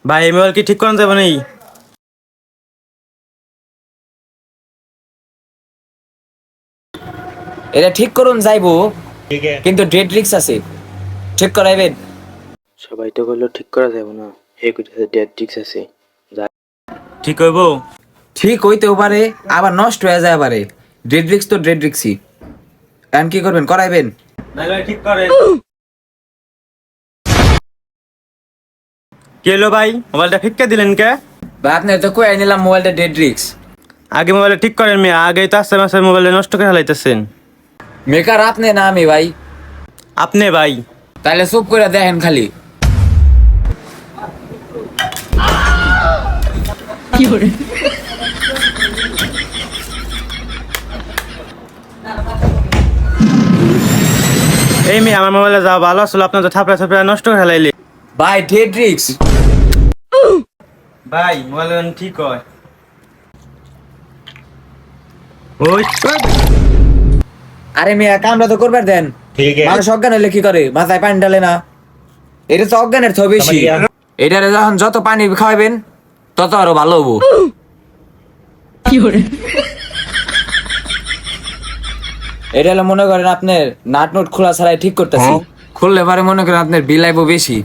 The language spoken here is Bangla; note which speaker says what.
Speaker 1: ভাই এই মোবাইল কি ঠিক করা যাবে নাকি?
Speaker 2: এটা ঠিক করুন যাইবো, কিন্তু ডেড রিক্স আছে, ঠিক করাইবেন।
Speaker 3: সবাই তো বললো ঠিক করা যাবে না, হে কইতেছে ডেট টিক্স আছে।
Speaker 1: ঠিক হইব?
Speaker 2: ঠিক হইতেও পারে, আবার নষ্ট হয়ে যায় পারে। ডেড রিক্স তো ডেড রিক্সই। এখন কি করবেন, করাইবেন?
Speaker 1: নাহলে ঠিক করে। কি হলো ভাই, মোবাইলটা ফিক্কা দিলেন কে?
Speaker 2: বা আপনি তো কই নিলাম মোবাইলটা ডেড রিক্স।
Speaker 1: আগে মোবাইলটা ঠিক করেন মিয়া, আগেই তো আস্তে মাসে মোবাইলটা নষ্ট করে ফেলাইতেছেন।
Speaker 2: মেকার আপনি না আমি ভাই?
Speaker 1: আপনি ভাই।
Speaker 2: তাহলে চুপ করে দেখেন খালি।
Speaker 1: এই মিয়া আমার মোবাইলে যা ভালো আসলে আপনার তো থাপড়া থাপড়া নষ্ট করে ফেলাইলে।
Speaker 2: ভাই ডেড রিক্স।
Speaker 1: ভাই মোবাইল ঠিক হয়। ওই
Speaker 2: আরে মিয়া কামটা তো করবার দেন। মানুষ অজ্ঞান হলে কি করে, মাথায় পানি ঢালে না? এটা তো অজ্ঞানের তো বেশি। এটারে যখন যত পানি খাওয়াবেন তত আরো ভালো হবো। এটা হলো মনে করেন আপনার নাট নোট খোলা ছাড়াই ঠিক করতেছি, খুললে পরে মনে করেন আপনার বিল আইবো বেশি।